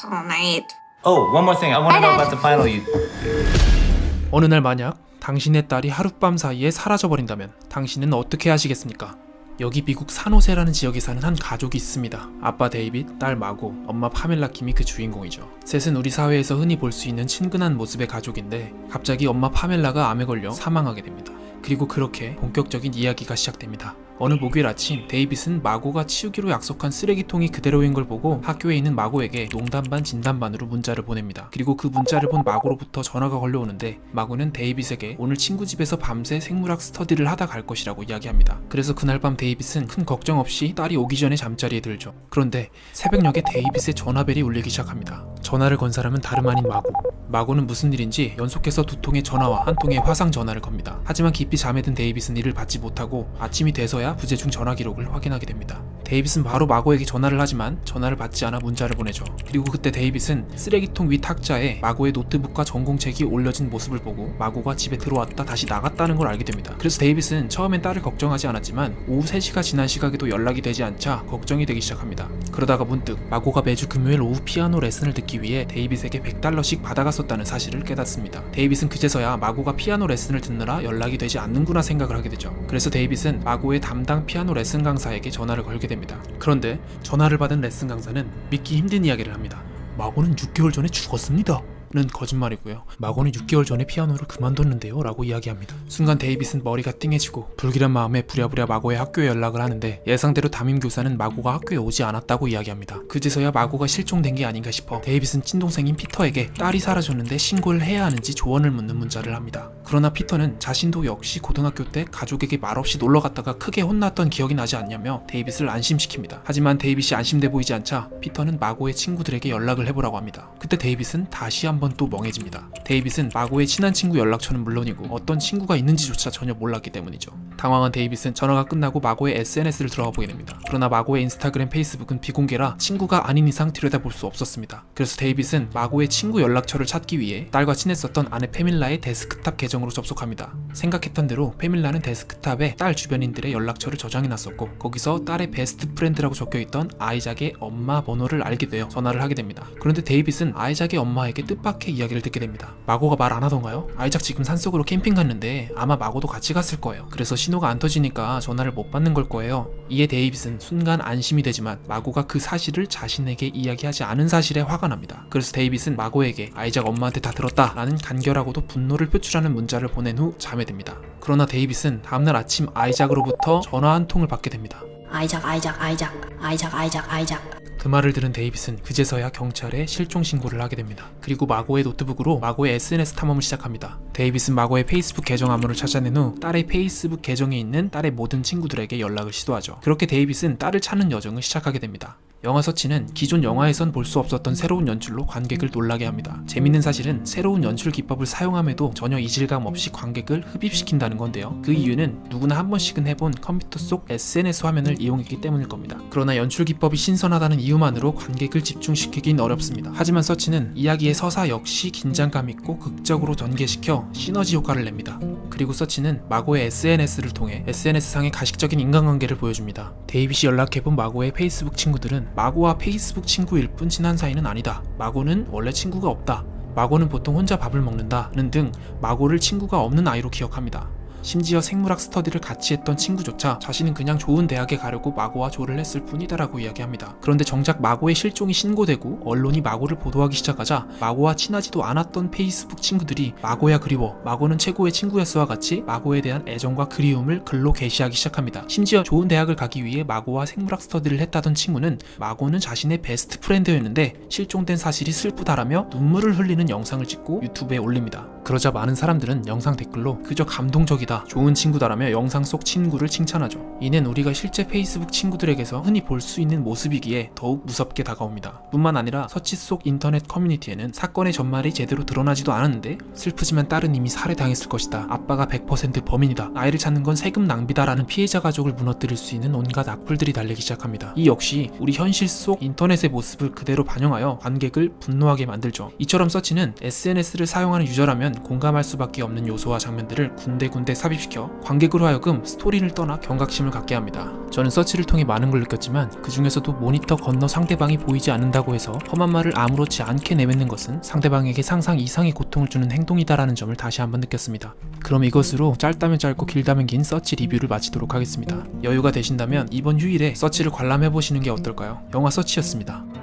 all night. Oh, one more thing. I want to know about the final you. 어느 날 만약 당신의 딸이 하룻밤 사이에 사라져버린다면 당신은 어떻게 하시겠습니까? 여기 미국 산호세라는 지역에 사는 한 가족이 있습니다. 아빠 데이빗, 딸 마고, 엄마 파멜라 킴이 그 주인공이죠. 셋은 우리 사회에서 흔히 볼 수 있는 친근한 모습의 가족인데 갑자기 엄마 파멜라가 암에 걸려 사망하게 됩니다. 그리고 그렇게 본격적인 이야기가 시작됩니다. 어느 목요일 아침 데이빗은 마고가 치우기로 약속한 쓰레기통이 그대로인 걸 보고 학교에 있는 마고에게 농담 반 진담 반으로 문자를 보냅니다. 그리고 그 문자를 본 마고로부터 전화가 걸려오는데 마고는 데이빗에게 오늘 친구 집에서 밤새 생물학 스터디를 하다 갈 것이라고 이야기합니다. 그래서 그날 밤 데이빗은 큰 걱정 없이 딸이 오기 전에 잠자리에 들죠. 그런데 새벽녘에 데이빗의 전화벨이 울리기 시작합니다. 전화를 건 사람은 다름 아닌 마고. 마고는 무슨 일인지 연속해서 2통의 전화와 1통의 화상 전화를 겁니다. 하지만 깊이 잠에 든 데이빗은 이를 받지 못하고 아침이 돼서야 부재중 전화 기록을 확인하게 됩니다. 데이빗은 바로 마고에게 전화를 하지만 전화를 받지 않아 문자를 보내죠. 그리고 그때 데이빗은 쓰레기통 위 탁자에 마고의 노트북과 전공책이 올려진 모습을 보고 마고가 집에 들어왔다 다시 나갔다는 걸 알게 됩니다. 그래서 데이빗은 처음엔 딸을 걱정하지 않았지만 오후 3시가 지난 시각에도 연락이 되지 않자 걱정이 되기 시작합니다. 그러다가 문득 마고가 매주 금요일 오후 피아노 레슨을 듣기 위해 데이빗에게 $100씩 받아갔었다는 사실을 깨닫습니다. 데이빗은 그제서야 마고가 피아노 레슨을 듣느라 연락이 되지 않는구나 생각을 하게 되죠. 그래서 데이빗은 마고의 담당 피아노 레슨 강사에게 전화를 걸게 됩니다. 그런데 전화를 받은 레슨 강사는 믿기 힘든 이야기를 합니다. 마고는 6개월 전에 죽었습니다. 는 거짓말이고요. 마고는 6개월 전에 피아노를 그만뒀는데요 라고 이야기합니다. 순간 데이빗은 머리가 띵해지고 불길한 마음에 부랴부랴 마고의 학교에 연락을 하는데 예상대로 담임교사는 마고가 학교에 오지 않았다고 이야기합니다. 그제서야 마고가 실종된 게 아닌가 싶어 데이빗은 친동생인 피터에게 딸이 사라졌는데 신고를 해야 하는지 조언을 묻는 문자를 합니다. 그러나 피터는 자신도 역시 고등학교 때 가족에게 말없이 놀러갔다가 크게 혼났던 기억이 나지 않냐며 데이빗을 안심시킵니다. 하지만 데이빗이 안심돼 보이지 않자 피터는 마고의 친구들에게 연락을 해보라고 합니다. 그때 데이빗은 다시 한번 또 멍해집니다. 데이빗은 마고의 친한 친구 연락처는 물론이고 어떤 친구가 있는지조차 전혀 몰랐기 때문이죠. 당황한 데이빗은 전화가 끝나고 마고의 SNS를 들어가 보게 됩니다. 그러나 마고의 인스타그램, 페이스북은 비공개라 친구가 아닌 이상 들여다볼 수 없었습니다. 그래서 데이빗은 마고의 친구 연락처를 찾기 위해 딸과 친했었던 아내 페밀라의 데스크탑 계정으로 접속합니다. 생각했던 대로 페밀라는 데스크탑에 딸 주변인들의 연락처를 저장해놨었고 거기서 딸의 베스트 프렌드라고 적혀있던 아이작의 엄마 번호를 알게 되어 전화를 하게 됩니다. 그런데 데이빗은 아이작의 엄마에게 뜻밖의 이야기를 듣게 됩니다. 마고가 말 안 하던가요? 아이작 지금 산속으로 캠핑 갔는데 아마 마고도 같이 갔을 거예요. 그래서 신호가 안 터지니까 전화를 못 받는 걸 거예요. 이에 데이빗은 순간 안심이 되지만 마고가 그 사실을 자신에게 이야기하지 않은 사실에 화가 납니다. 그래서 데이빗은 마고에게 아이작 엄마한테 다 들었다 라는 간결하고도 분노를 표출하는 문자를 보낸 후 잠에 듭니다. 그러나 데이빗은 다음날 아침 아이작으로부터 전화 한 통을 받게 됩니다. 아이작. 그 말을 들은 데이빗은 그제서야 경찰에 실종 신고를 하게 됩니다. 그리고 마고의 노트북으로 마고의 SNS 탐험을 시작합니다. 데이빗은 마고의 페이스북 계정 암호를 찾아낸 후 딸의 페이스북 계정에 있는 딸의 모든 친구들에게 연락을 시도하죠. 그렇게 데이빗은 딸을 찾는 여정을 시작하게 됩니다. 영화 서치는 기존 영화에선 볼 수 없었던 새로운 연출로 관객을 놀라게 합니다. 재밌는 사실은 새로운 연출 기법을 사용함에도 전혀 이질감 없이 관객을 흡입시킨다는 건데요. 그 이유는 누구나 한 번씩은 해본 컴퓨터 속 SNS 화면을 이용했기 때문일 겁니다. 그러나 연출 기법이 신선하다는 이유만으로 관객을 집중시키긴 어렵습니다. 하지만 서치는 이야기의 서사 역시 긴장감 있고 극적으로 전개시켜 시너지 효과를 냅니다. 그리고 서치는 마고의 SNS를 통해 SNS상의 가식적인 인간관계를 보여줍니다. 데이빗이 연락해본 마고의 페이스북 친구들은 마고와 페이스북 친구일 뿐 친한 사이는 아니다. 마고는 원래 친구가 없다. 마고는 보통 혼자 밥을 먹는다는 등 마고를 친구가 없는 아이로 기억합니다. 심지어 생물학 스터디를 같이 했던 친구조차 자신은 그냥 좋은 대학에 가려고 마고와 조를 했을 뿐이다라고 이야기합니다. 그런데 정작 마고의 실종이 신고되고 언론이 마고를 보도하기 시작하자 마고와 친하지도 않았던 페이스북 친구들이 마고야 그리워, 마고는 최고의 친구였어와 같이 마고에 대한 애정과 그리움을 글로 게시하기 시작합니다. 심지어 좋은 대학을 가기 위해 마고와 생물학 스터디를 했다던 친구는 마고는 자신의 베스트 프렌드였는데 실종된 사실이 슬프다라며 눈물을 흘리는 영상을 찍고 유튜브에 올립니다. 그러자 많은 사람들은 영상 댓글로 그저 감동적이다, 좋은 친구다라며 영상 속 친구를 칭찬하죠. 이는 우리가 실제 페이스북 친구들에게서 흔히 볼 수 있는 모습이기에 더욱 무섭게 다가옵니다. 뿐만 아니라 서치 속 인터넷 커뮤니티에는 사건의 전말이 제대로 드러나지도 않았는데 슬프지만 딸은 이미 살해당했을 것이다, 아빠가 100% 범인이다, 아이를 찾는 건 세금 낭비다라는 피해자 가족을 무너뜨릴 수 있는 온갖 악플들이 달리기 시작합니다. 이 역시 우리 현실 속 인터넷의 모습을 그대로 반영하여 관객을 분노하게 만들죠. 이처럼 서치는 SNS를 사용하는 유저라면 영화는 공감할 수밖에 없는 요소와 장면들을 군데군데 삽입시켜 관객으로 하여금 스토리를 떠나 경각심을 갖게 합니다. 저는 서치를 통해 많은 걸 느꼈지만 그 중에서도 모니터 건너 상대방이 보이지 않는다고 해서 험한 말을 아무렇지 않게 내뱉는 것은 상대방에게 상상 이상의 고통을 주는 행동이다라는 점을 다시 한번 느꼈습니다. 그럼 이것으로 짧다면 짧고 길다면 긴 서치 리뷰를 마치도록 하겠습니다. 여유가 되신다면 이번 휴일에 서치를 관람해보시는 게 어떨까요? 영화 서치였습니다.